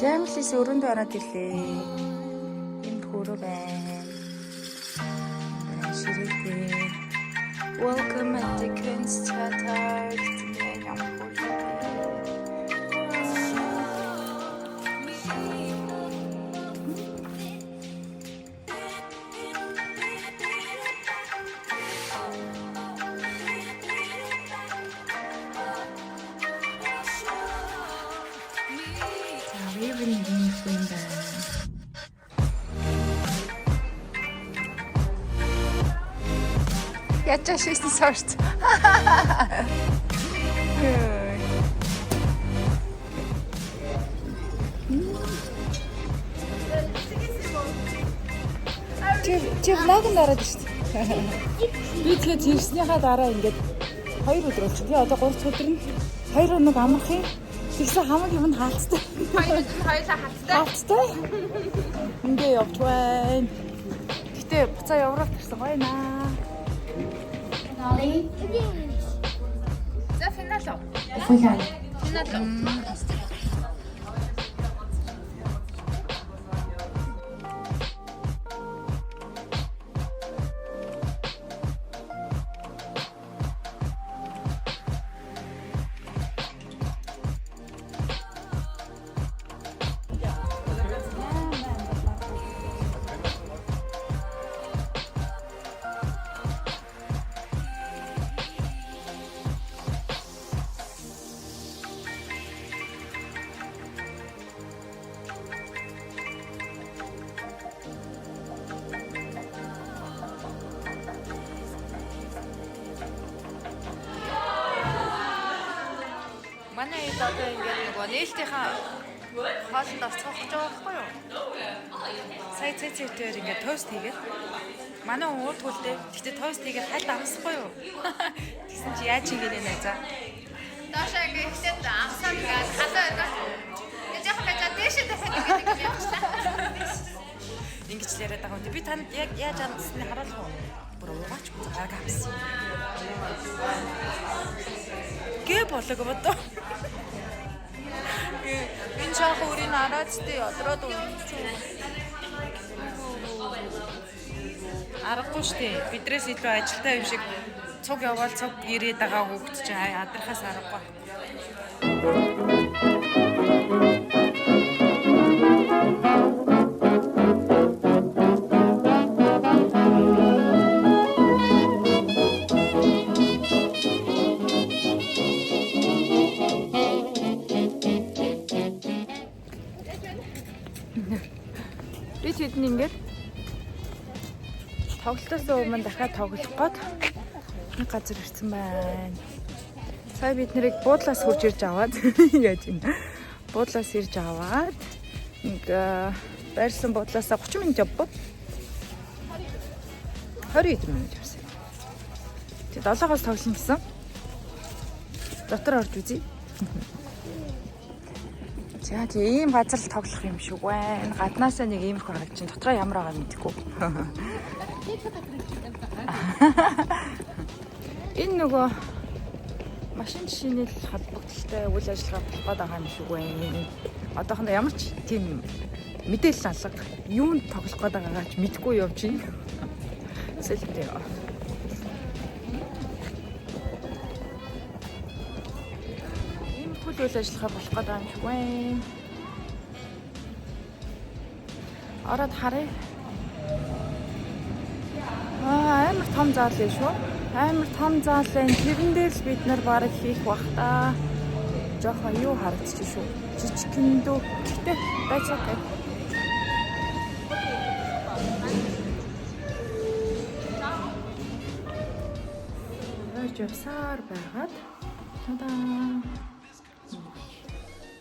Jamlis өрөөндөө ороод ирлээ. Энд хөрөө байна. Ширээтэй. Welcome at the Kunsttheater. Ячаа шийсэн сорт. Чи влогнд ороод шүү дээ. Би тэгээд ирснийхаа дараа ингээд 2 өдөр болчих. Тэгээ одоо 3 өдөр нь 2 өнөг амрах юм. Тэгсэн хамаг юм хаалттай. Хоёулаа хаалттай. Ингээ явж байна. Гэтэ буцаа явраад ирсэн гоё наа. Nolly. За финал. Финал. Манай хэд одоо ингээд нөгөө нээлтийнхаа хоолнд орцгох гэж байгаа байхгүй юу? Сая цэцэтээр ингээд тост хийгээд манай уур төлдөө. Гэхдээ тост хийгээд хальт амсахгүй юу? Тэгсэн чи яаж ингэ нэ за. Доошоо ингээд ихтэй амсаа ингээд халаа өгөөд. Яаж яах вэ? Дээшээ дахиад ингээд явчихлаа. Ингэж л яриад байгаа юм. Би танд яг яаж амсныг харуулах уу? Бүр уугаач гараг амсан. Гэ болог бодоо. Энэ жаах үрийн араацтай ядраад унчих. Аргагүй штэ. Бидрээс илүү ажилтаа юм шиг цуг яваал цуг ирээд байгаа хүүхд чинь ядрахаас аргагүй. Би тэдний ингээд тоглолтоос өмнө дахиад тоглох гээд нэг газар ирсэн байна. Сая бид нарыг буудлаас хурж ирж аваад яаж юм. Буудлаас ирж аваад нэг байрсан буудлаасаа 30 минут явбод 20 минут явсан. Тэгээд 7-оос тоглоно гэсэн. Дотор орж үзье. За тийм ийм газар л тоглох юм шиг байна. Гаднаасаа нэг иймэрхүү харагч чинь дотроо ямар байгаа мэдэхгүй. Энэ нөгөө машин шинэл холбогдлолтой үйл ажиллагаа болох гээд байгаа юм шиг байна. Одоохондоо ямар ч тийм мэдээлэл алга юунд тоглох гээд байгаагаа ч мэдэхгүй явж байна. Сэлтэй. Үйл ажиллагаа болох гэдэг юм шиг байна. Ороод харъя. Амар том зал юм шүү. Амар том зал энэ. Тэрэн дээр л бид нар бараг хийх бах та. Жохон юу харагдчих шүү. Жижигхэн дөө. Гэтэ байцаатай. Явсаар байгаад. Тадаа.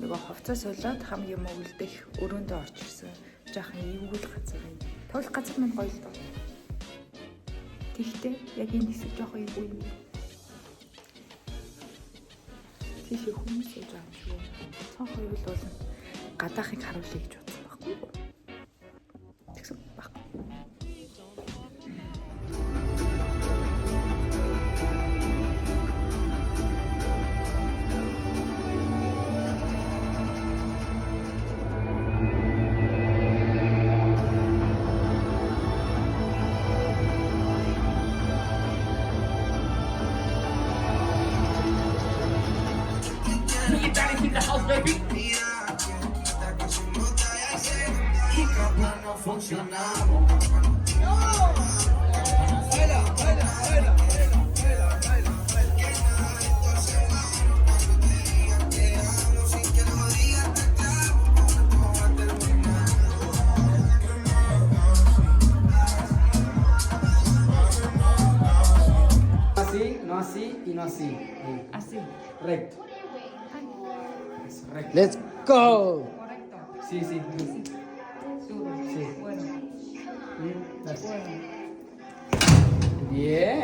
нөгөө хувцас солиод хамгийн мөвлдөх өрөөндөө орж ирсэн. Жаахан эвгүүл газар юм. Тоглох газар минь гоё л доо. Тэгтээ яг энэ хэсэг жоохон эвгүй юм. Тийш хүмүүс яаж байгаа юм шүү. Цонх хоёул бол гадаахыг харуулъя гэж бодсон байхгүй юу? Тэгсэн байхгүй. No así y no así. Así. Recto. Recto. Let's go. Correcto. Sí, sí. Duro. Sí. Bueno. That's- Bueno. Bien.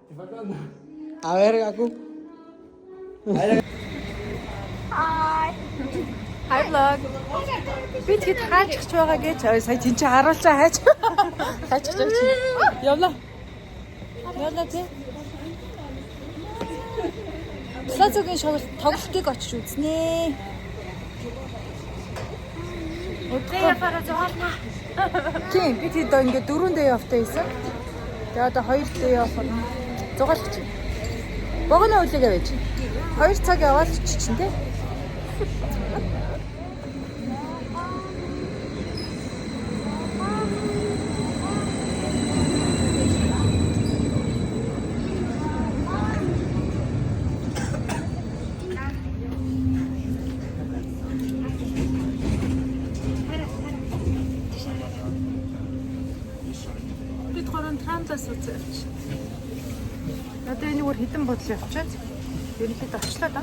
Te falta uno. A ver, Gaku. Hi vlog. Би тэгэд хаачих байгаа гэж сая тийм чи харуулчаа хайч. Хаачих гэж. Явлаа. Явлаа тий. Сацогийн тоглолтыг очиж үзнэ. Өдрөө para зоолна. Тийм би тэгэд ингээд 4 day off тайсан. Тэгээ одоо 2 day off зугаалч чинь. Богоно үлээгээ байж. 2 цаг яваад чинь тий. Бид гурван трамплаас үзээвч. Одоо энэ өөр хідэн бодол явчихад. Ерөнхийдөө очлоо да.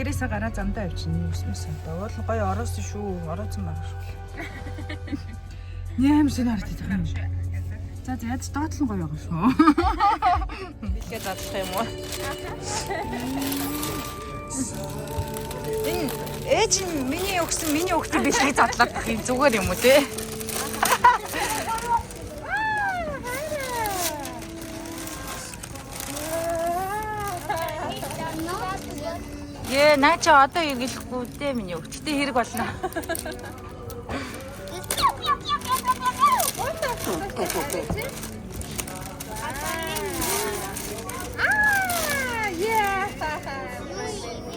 гэрээсээ гараа замдаа авчихна. Үснээс одоо уул гоё ороосон шүү. Орооцсон байгаа шүү. Нэм шин харагдаж байгаа юм. За яаж доотлон гоё байгаа шүү. Билгээ задлах юм уу? Энэ ээж нь миний өгсөн миний өгтөг билгийг задлаад байх юм зүгээр юм уу те? Наа чи одоо эргэлэхгүй дээ миний үг. Гэтэ хэрэг болно.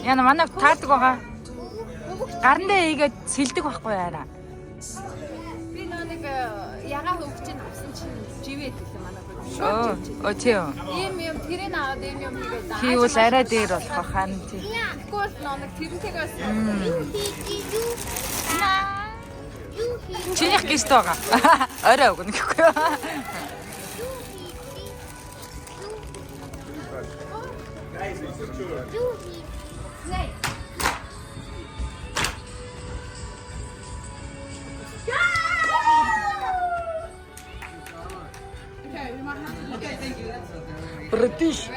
Яна манай таадаг байгаа. Гарандаа ийгээд сэлдэг байхгүй яараа. Би нэг ягаа хөвгчөнд авсан чинь живээд гэлээ манай хөө. Оо тийм. Ийм юм тэрийг аваад ийм юм хийгээд аа. Хийвэл арай дээр болох хаан тийм. Тэгвэл нэг тэрнтэйгээс Чинийх гэрт байгаа. Орой өгнө гэхгүй юу? British.